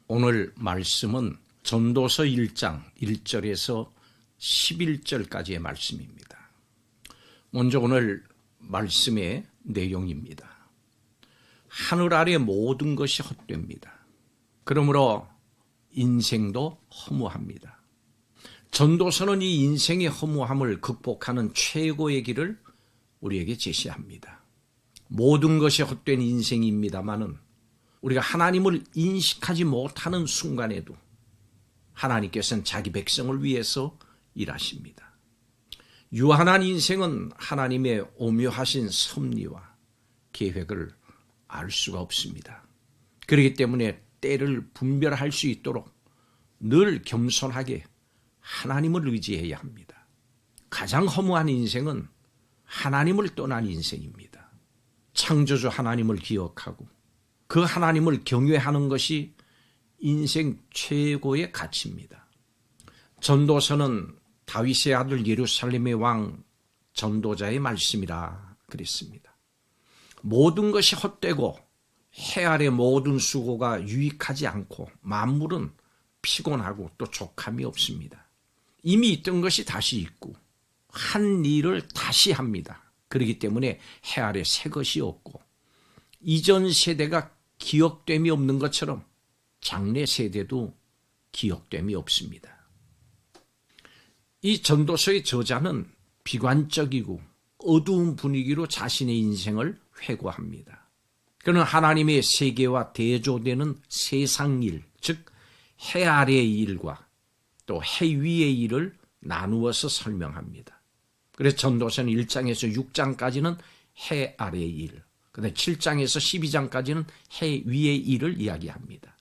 오늘 말씀은 전도서 1장 1절에서 11절까지의 말씀입니다. 먼저 오늘 말씀의 내용입니다. 하늘 아래 모든 것이 헛됩니다. 그러므로 인생도 허무합니다. 전도서는 이 인생의 허무함을 극복하는 최고의 길을 우리에게 제시합니다. 모든 것이 헛된 인생입니다마는 우리가 하나님을 인식하지 못하는 순간에도 하나님께서는 자기 백성을 위해서 일하십니다. 유한한 인생은 하나님의 오묘하신 섭리와 계획을 알 수가 없습니다. 그렇기 때문에 때를 분별할 수 있도록 늘 겸손하게 하나님을 의지해야 합니다. 가장 허무한 인생은 하나님을 떠난 인생입니다. 창조주 하나님을 기억하고 그 하나님을 경외하는 것이 인생 최고의 가치입니다. 전도서는 다윗의 아들 예루살렘의 왕 전도자의 말씀이라 그랬습니다. 모든 것이 헛되고 해 아래 모든 수고가 유익하지 않고 만물은 피곤하고 또 족함이 없습니다. 이미 있던 것이 다시 있고 한 일을 다시 합니다. 그렇기 때문에 해 아래 새 것이 없고 이전 세대가 기억됨이 없는 것처럼 장래 세대도 기억됨이 없습니다. 이 전도서의 저자는 비관적이고 어두운 분위기로 자신의 인생을 회고합니다. 그는 하나님의 세계와 대조되는 세상 일, 즉 해 아래의 일과 또 해 위의 일을 나누어서 설명합니다. 그래서 전도서는 1장에서 6장까지는 해 아래의 일, 그다음에 7장에서 12장까지는 해 위의 일을 이야기합니다.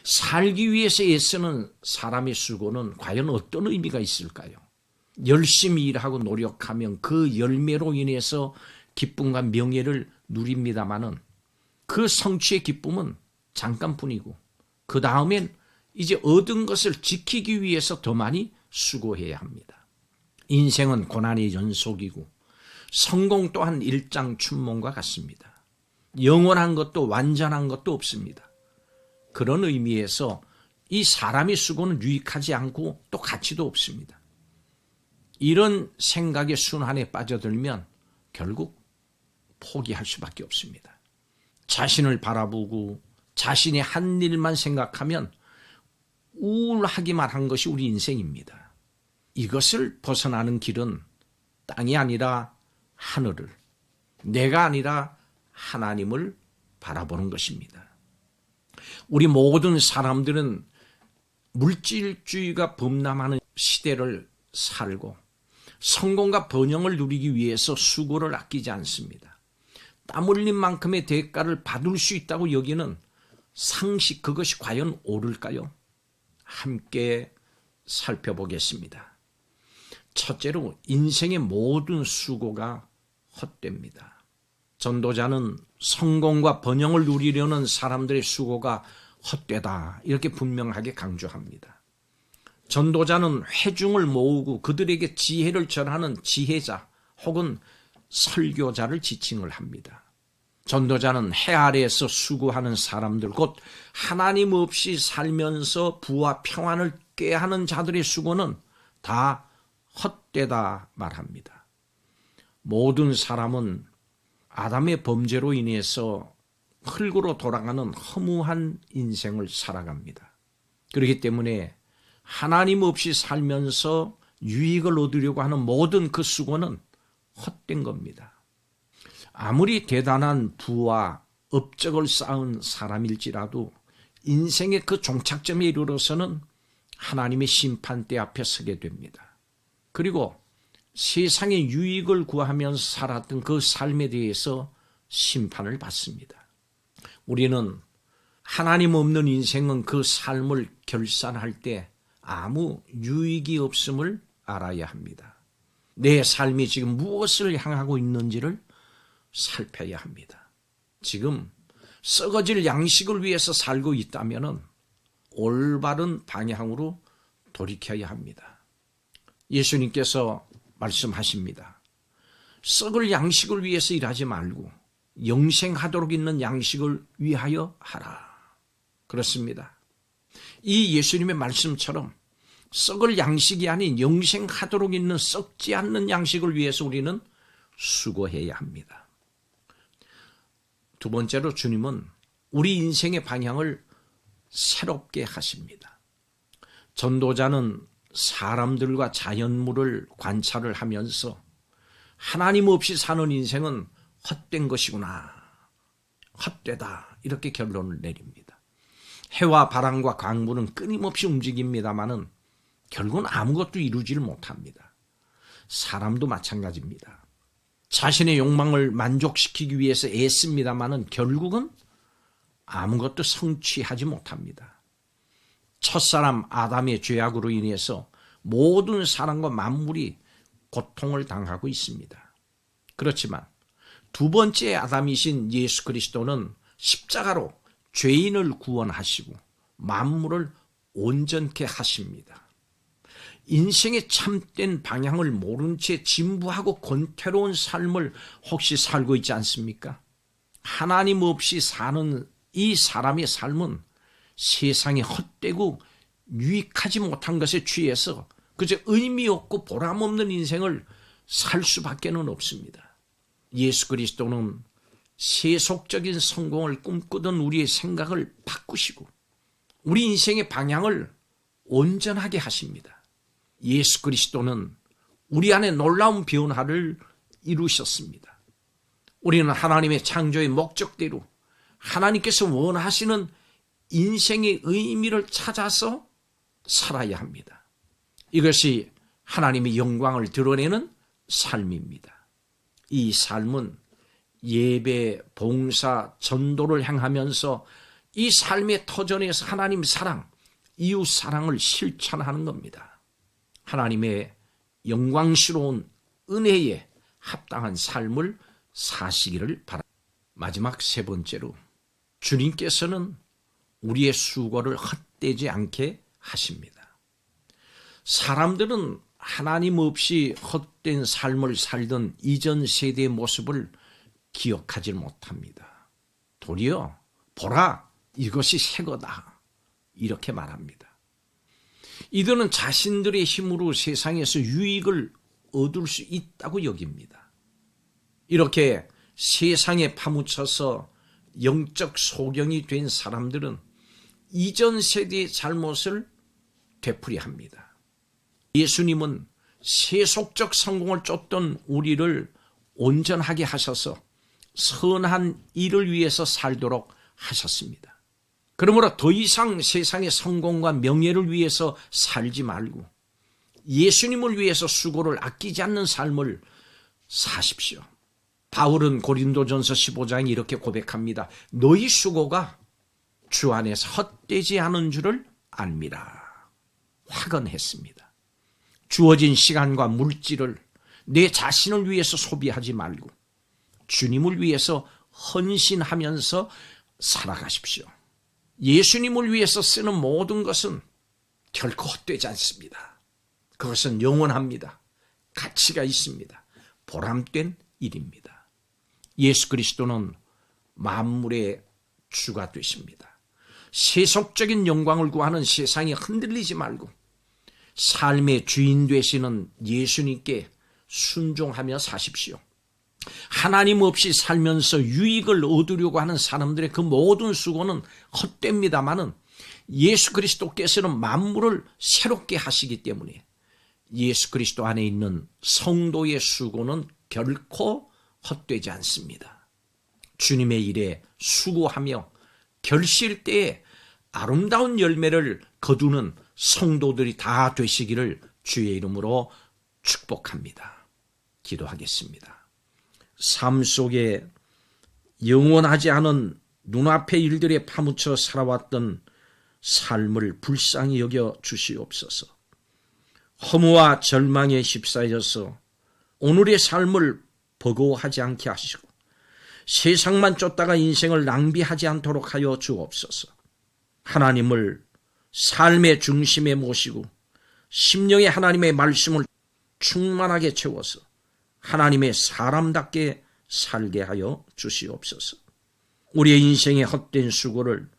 살기 위해서 애쓰는 사람의 수고는 과연 어떤 의미가 있을까요? 열심히 일하고 노력하면 그 열매로 인해서 기쁨과 명예를 누립니다마는 그 성취의 기쁨은 잠깐뿐이고 그 다음엔 이제 얻은 것을 지키기 위해서 더 많이 수고해야 합니다. 인생은 고난의 연속이고 성공 또한 일장춘몽과 같습니다. 영원한 것도 완전한 것도 없습니다. 그런 의미에서 이 사람의 수고는 유익하지 않고 또 가치도 없습니다. 이런 생각의 순환에 빠져들면 결국 포기할 수밖에 없습니다. 자신을 바라보고 자신의 한 일만 생각하면 우울하기만 한 것이 우리 인생입니다. 이것을 벗어나는 길은 땅이 아니라 하늘을, 내가 아니라 하나님을 바라보는 것입니다. 우리 모든 사람들은 물질주의가 범람하는 시대를 살고 성공과 번영을 누리기 위해서 수고를 아끼지 않습니다. 땀 흘린 만큼의 대가를 받을 수 있다고 여기는 상식, 그것이 과연 옳을까요? 함께 살펴보겠습니다. 첫째로 인생의 모든 수고가 헛됩니다. 전도자는 성공과 번영을 누리려는 사람들의 수고가 헛되다 이렇게 분명하게 강조합니다. 전도자는 회중을 모으고 그들에게 지혜를 전하는 지혜자 혹은 설교자를 지칭을 합니다. 전도자는 해 아래에서 수고하는 사람들, 곧 하나님 없이 살면서 부와 평안을 꾀하는 자들의 수고는 다 헛되다 말합니다. 모든 사람은 아담의 범죄로 인해서 흙으로 돌아가는 허무한 인생을 살아갑니다. 그렇기 때문에 하나님 없이 살면서 유익을 얻으려고 하는 모든 그 수고는 헛된 겁니다. 아무리 대단한 부와 업적을 쌓은 사람일지라도 인생의 그 종착점에 이르러서는 하나님의 심판대 앞에 서게 됩니다. 그리고 세상의 유익을 구하면서 살았던 그 삶에 대해서 심판을 받습니다. 우리는 하나님 없는 인생은 그 삶을 결산할 때 아무 유익이 없음을 알아야 합니다. 내 삶이 지금 무엇을 향하고 있는지를 살펴야 합니다. 지금 썩어질 양식을 위해서 살고 있다면 올바른 방향으로 돌이켜야 합니다. 예수님께서 말씀하십니다. 썩을 양식을 위해서 일하지 말고 영생하도록 있는 양식을 위하여 하라. 그렇습니다. 이 예수님의 말씀처럼 썩을 양식이 아닌 영생하도록 있는 썩지 않는 양식을 위해서 우리는 수고해야 합니다. 두 번째로 주님은 우리 인생의 방향을 새롭게 하십니다. 전도자는 사람들과 자연물을 관찰을 하면서 하나님 없이 사는 인생은 헛된 것이구나, 헛되다, 이렇게 결론을 내립니다. 해와 바람과 강물은 끊임없이 움직입니다마는 결국은 아무것도 이루지를 못합니다. 사람도 마찬가지입니다. 자신의 욕망을 만족시키기 위해서 애씁니다마는 결국은 아무것도 성취하지 못합니다. 첫사람 아담의 죄악으로 인해서 모든 사람과 만물이 고통을 당하고 있습니다. 그렇지만 두 번째 아담이신 예수 그리스도는 십자가로 죄인을 구원하시고 만물을 온전케 하십니다. 인생의 참된 방향을 모른 채 진부하고 권태로운 삶을 혹시 살고 있지 않습니까? 하나님 없이 사는 이 사람의 삶은 세상에 헛되고 유익하지 못한 것에 취해서 그저 의미 없고 보람 없는 인생을 살 수밖에는 없습니다. 예수 그리스도는 세속적인 성공을 꿈꾸던 우리의 생각을 바꾸시고 우리 인생의 방향을 온전하게 하십니다. 예수 그리스도는 우리 안에 놀라운 변화를 이루셨습니다. 우리는 하나님의 창조의 목적대로 하나님께서 원하시는 인생의 의미를 찾아서 살아야 합니다. 이것이 하나님의 영광을 드러내는 삶입니다. 이 삶은 예배, 봉사, 전도를 행하면서 이 삶의 터전에서 하나님 사랑, 이웃 사랑을 실천하는 겁니다. 하나님의 영광스러운 은혜에 합당한 삶을 사시기를 바랍니다. 마지막 세 번째로 주님께서는 우리의 수고를 헛되지 않게 하십니다. 사람들은 하나님 없이 헛된 삶을 살던 이전 세대의 모습을 기억하지 못합니다. 도리어 보라, 이것이 새거다, 이렇게 말합니다. 이들은 자신들의 힘으로 세상에서 유익을 얻을 수 있다고 여깁니다. 이렇게 세상에 파묻혀서 영적 소경이 된 사람들은 이전 세대의 잘못을 되풀이합니다. 예수님은 세속적 성공을 쫓던 우리를 온전하게 하셔서 선한 일을 위해서 살도록 하셨습니다. 그러므로 더 이상 세상의 성공과 명예를 위해서 살지 말고 예수님을 위해서 수고를 아끼지 않는 삶을 사십시오. 바울은 고린도전서 15장에 이렇게 고백합니다. 너희 수고가 주 안에서 헛되지 않은 줄을 압니다. 확언했습니다. 주어진 시간과 물질을 내 자신을 위해서 소비하지 말고 주님을 위해서 헌신하면서 살아가십시오. 예수님을 위해서 쓰는 모든 것은 결코 헛되지 않습니다. 그것은 영원합니다. 가치가 있습니다. 보람된 일입니다. 예수 그리스도는 만물의 주가 되십니다. 세속적인 영광을 구하는 세상에 흔들리지 말고 삶의 주인 되시는 예수님께 순종하며 사십시오. 하나님 없이 살면서 유익을 얻으려고 하는 사람들의 그 모든 수고는 헛됩니다마는 예수 그리스도께서는 만물을 새롭게 하시기 때문에 예수 그리스도 안에 있는 성도의 수고는 결코 헛되지 않습니다. 주님의 일에 수고하며 결실 때에 아름다운 열매를 거두는 성도들이 다 되시기를 주의 이름으로 축복합니다. 기도하겠습니다. 삶 속에 영원하지 않은 눈앞의 일들에 파묻혀 살아왔던 삶을 불쌍히 여겨 주시옵소서. 허무와 절망에 휩싸여서 오늘의 삶을 버거워하지 않게 하시고 세상만 쫓다가 인생을 낭비하지 않도록 하여 주옵소서. 하나님을 삶의 중심에 모시고 심령에 하나님의 말씀을 충만하게 채워서 하나님의 사람답게 살게 하여 주시옵소서. 우리의 인생의 헛된 수고를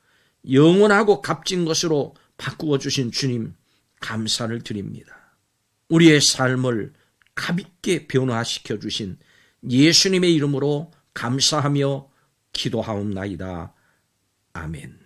영원하고 값진 것으로 바꾸어 주신 주님 감사를 드립니다. 우리의 삶을 가볍게 변화시켜 주신 예수님의 이름으로 감사하며 기도하옵나이다. 아멘.